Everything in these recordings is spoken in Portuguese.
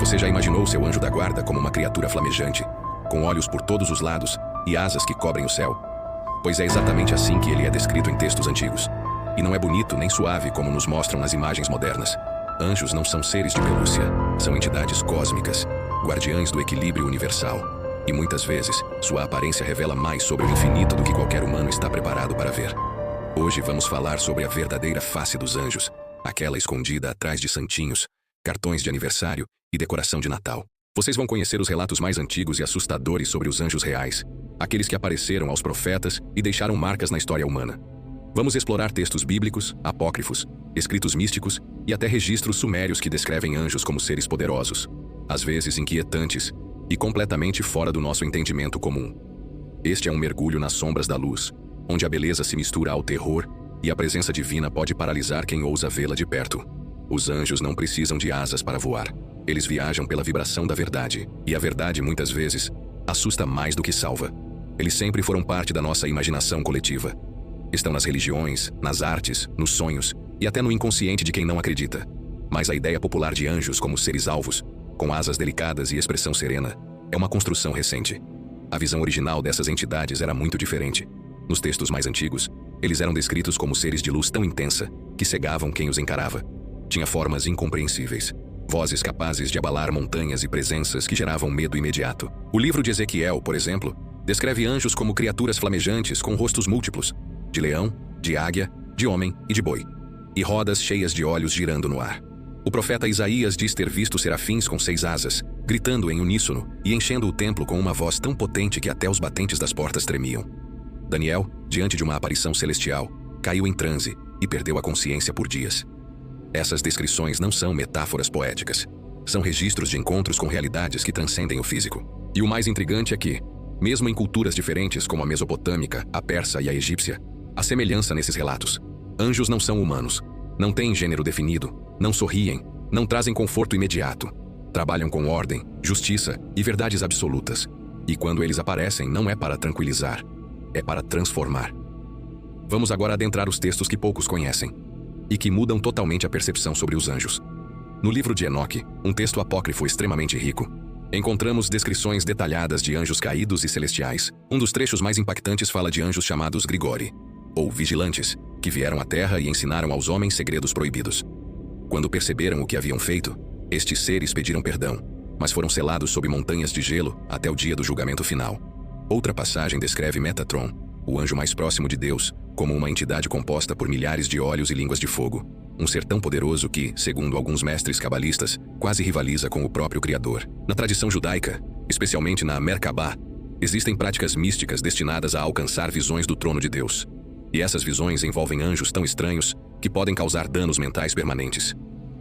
Você já imaginou seu anjo da guarda como uma criatura flamejante, com olhos por todos os lados e asas que cobrem o céu? Pois é exatamente assim que ele é descrito em textos antigos. E não é bonito nem suave como nos mostram as imagens modernas. Anjos não são seres de pelúcia, são entidades cósmicas, guardiães do equilíbrio universal. E muitas vezes, sua aparência revela mais sobre o infinito do que qualquer humano está preparado para ver. Hoje vamos falar sobre a verdadeira face dos anjos, aquela escondida atrás de santinhos, cartões de aniversário e decoração de Natal. Vocês vão conhecer os relatos mais antigos e assustadores sobre os anjos reais, aqueles que apareceram aos profetas e deixaram marcas na história humana. Vamos explorar textos bíblicos, apócrifos, escritos místicos e até registros sumérios que descrevem anjos como seres poderosos, às vezes inquietantes e completamente fora do nosso entendimento comum. Este é um mergulho nas sombras da luz, onde a beleza se mistura ao terror e a presença divina pode paralisar quem ousa vê-la de perto. Os anjos não precisam de asas para voar. Eles viajam pela vibração da verdade, e a verdade, muitas vezes, assusta mais do que salva. Eles sempre foram parte da nossa imaginação coletiva. Estão nas religiões, nas artes, nos sonhos e até no inconsciente de quem não acredita. Mas a ideia popular de anjos como seres alvos, com asas delicadas e expressão serena, é uma construção recente. A visão original dessas entidades era muito diferente. Nos textos mais antigos, eles eram descritos como seres de luz tão intensa que cegavam quem os encarava. Tinha formas incompreensíveis, vozes capazes de abalar montanhas e presenças que geravam medo imediato. O livro de Ezequiel, por exemplo, descreve anjos como criaturas flamejantes com rostos múltiplos, de leão, de águia, de homem e de boi, e rodas cheias de olhos girando no ar. O profeta Isaías diz ter visto serafins com 6 asas, gritando em uníssono e enchendo o templo com uma voz tão potente que até os batentes das portas tremiam. Daniel, diante de uma aparição celestial, caiu em transe e perdeu a consciência por dias. Essas descrições não são metáforas poéticas. São registros de encontros com realidades que transcendem o físico. E o mais intrigante é que, mesmo em culturas diferentes como a mesopotâmica, a persa e a egípcia, há semelhança nesses relatos. Anjos não são humanos, não têm gênero definido, não sorriem, não trazem conforto imediato. Trabalham com ordem, justiça e verdades absolutas. E quando eles aparecem, não é para tranquilizar, é para transformar. Vamos agora adentrar os textos que poucos conhecem e que mudam totalmente a percepção sobre os anjos. No livro de Enoque, um texto apócrifo extremamente rico, encontramos descrições detalhadas de anjos caídos e celestiais. Um dos trechos mais impactantes fala de anjos chamados Grigori, ou vigilantes, que vieram à terra e ensinaram aos homens segredos proibidos. Quando perceberam o que haviam feito, estes seres pediram perdão, mas foram selados sob montanhas de gelo até o dia do julgamento final. Outra passagem descreve Metatron, o anjo mais próximo de Deus, como uma entidade composta por milhares de olhos e línguas de fogo. Um ser tão poderoso que, segundo alguns mestres cabalistas, quase rivaliza com o próprio Criador. Na tradição judaica, especialmente na Merkabah, existem práticas místicas destinadas a alcançar visões do trono de Deus. E essas visões envolvem anjos tão estranhos que podem causar danos mentais permanentes.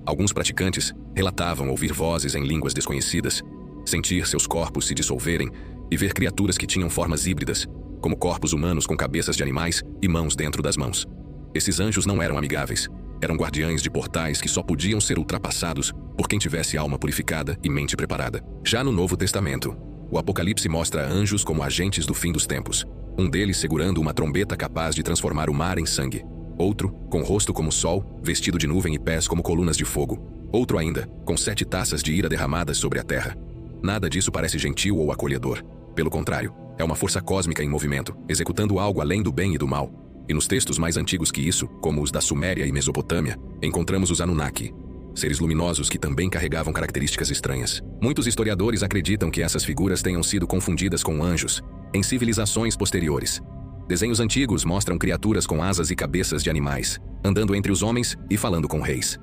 Alguns praticantes relatavam ouvir vozes em línguas desconhecidas, sentir seus corpos se dissolverem e ver criaturas que tinham formas híbridas, como corpos humanos com cabeças de animais e mãos dentro das mãos. Esses anjos não eram amigáveis. Eram guardiães de portais que só podiam ser ultrapassados por quem tivesse alma purificada e mente preparada. Já no Novo Testamento, o Apocalipse mostra anjos como agentes do fim dos tempos. Um deles segurando uma trombeta capaz de transformar o mar em sangue. Outro, com rosto como sol, vestido de nuvem e pés como colunas de fogo. Outro ainda, com 7 taças de ira derramadas sobre a terra. Nada disso parece gentil ou acolhedor. Pelo contrário, é uma força cósmica em movimento, executando algo além do bem e do mal. E nos textos mais antigos que isso, como os da Suméria e Mesopotâmia, encontramos os Anunnaki, seres luminosos que também carregavam características estranhas. Muitos historiadores acreditam que essas figuras tenham sido confundidas com anjos em civilizações posteriores. Desenhos antigos mostram criaturas com asas e cabeças de animais, andando entre os homens e falando com reis.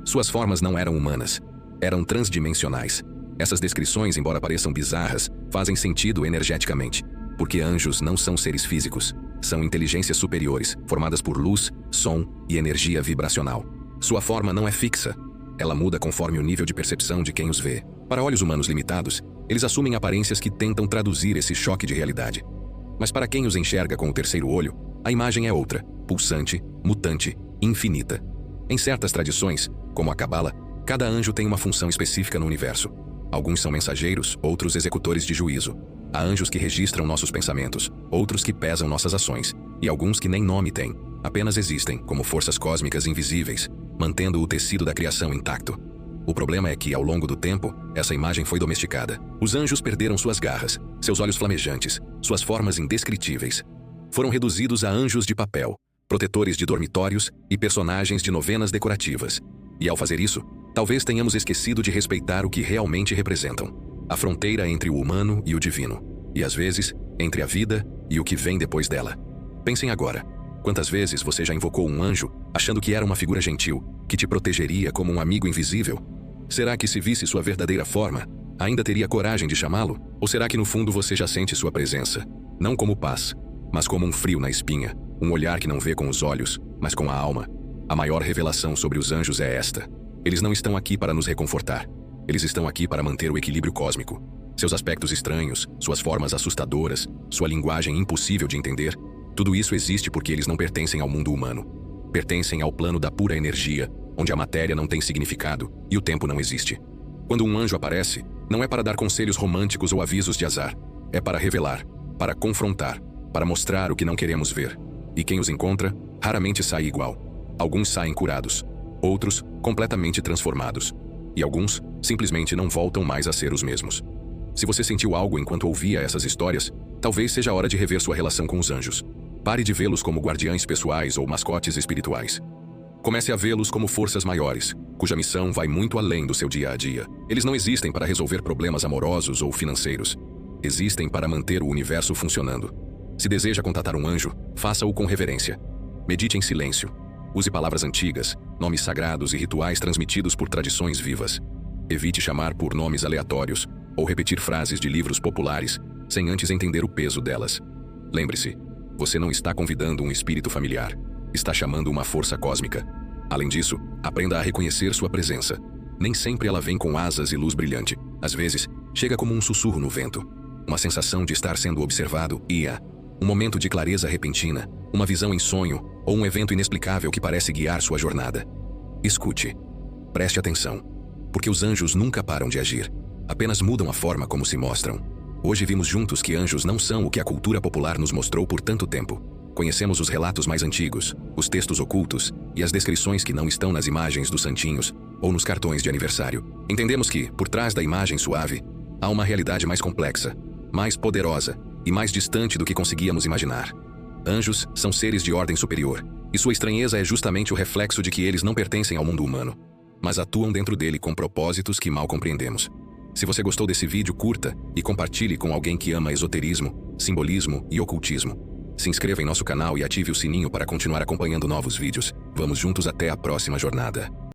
Suas formas não eram humanas, eram transdimensionais. Essas descrições, embora pareçam bizarras, fazem sentido energeticamente, porque anjos não são seres físicos, são inteligências superiores, formadas por luz, som e energia vibracional. Sua forma não é fixa, ela muda conforme o nível de percepção de quem os vê. Para olhos humanos limitados, eles assumem aparências que tentam traduzir esse choque de realidade. Mas para quem os enxerga com o terceiro olho, a imagem é outra, pulsante, mutante, infinita. Em certas tradições, como a Cabala, cada anjo tem uma função específica no universo. Alguns são mensageiros, outros executores de juízo. Há anjos que registram nossos pensamentos, outros que pesam nossas ações, e alguns que nem nome têm, apenas existem como forças cósmicas invisíveis, mantendo o tecido da criação intacto. O problema é que, ao longo do tempo, essa imagem foi domesticada. Os anjos perderam suas garras, seus olhos flamejantes, suas formas indescritíveis. Foram reduzidos a anjos de papel, protetores de dormitórios e personagens de novenas decorativas. E ao fazer isso, talvez tenhamos esquecido de respeitar o que realmente representam: a fronteira entre o humano e o divino, e às vezes, entre a vida e o que vem depois dela. Pensem agora. Quantas vezes você já invocou um anjo, achando que era uma figura gentil, que te protegeria como um amigo invisível? Será que, se visse sua verdadeira forma, ainda teria coragem de chamá-lo? Ou será que no fundo você já sente sua presença, não como paz, mas como um frio na espinha, um olhar que não vê com os olhos, mas com a alma? A maior revelação sobre os anjos é esta: eles não estão aqui para nos reconfortar. Eles estão aqui para manter o equilíbrio cósmico. Seus aspectos estranhos, suas formas assustadoras, sua linguagem impossível de entender, tudo isso existe porque eles não pertencem ao mundo humano. Pertencem ao plano da pura energia, onde a matéria não tem significado e o tempo não existe. Quando um anjo aparece, não é para dar conselhos românticos ou avisos de azar. É para revelar, para confrontar, para mostrar o que não queremos ver. E quem os encontra, raramente sai igual. Alguns saem curados, outros completamente transformados. E alguns simplesmente não voltam mais a ser os mesmos. Se você sentiu algo enquanto ouvia essas histórias, talvez seja a hora de rever sua relação com os anjos. Pare de vê-los como guardiães pessoais ou mascotes espirituais. Comece a vê-los como forças maiores, cuja missão vai muito além do seu dia a dia. Eles não existem para resolver problemas amorosos ou financeiros. Existem para manter o universo funcionando. Se deseja contatar um anjo, faça-o com reverência. Medite em silêncio. Use palavras antigas, nomes sagrados e rituais transmitidos por tradições vivas. Evite chamar por nomes aleatórios ou repetir frases de livros populares sem antes entender o peso delas. Lembre-se, você não está convidando um espírito familiar. Está chamando uma força cósmica. Além disso, aprenda a reconhecer sua presença. Nem sempre ela vem com asas e luz brilhante. Às vezes, chega como um sussurro no vento. Uma sensação de estar sendo observado e um momento de clareza repentina, uma visão em sonho ou um evento inexplicável que parece guiar sua jornada. Escute. Preste atenção. Porque os anjos nunca param de agir. Apenas mudam a forma como se mostram. Hoje vimos juntos que anjos não são o que a cultura popular nos mostrou por tanto tempo. Conhecemos os relatos mais antigos, os textos ocultos e as descrições que não estão nas imagens dos santinhos ou nos cartões de aniversário. Entendemos que, por trás da imagem suave, há uma realidade mais complexa, mais poderosa e mais distante do que conseguíamos imaginar. Anjos são seres de ordem superior, e sua estranheza é justamente o reflexo de que eles não pertencem ao mundo humano, mas atuam dentro dele com propósitos que mal compreendemos. Se você gostou desse vídeo, curta e compartilhe com alguém que ama esoterismo, simbolismo e ocultismo. Se inscreva em nosso canal e ative o sininho para continuar acompanhando novos vídeos. Vamos juntos até a próxima jornada.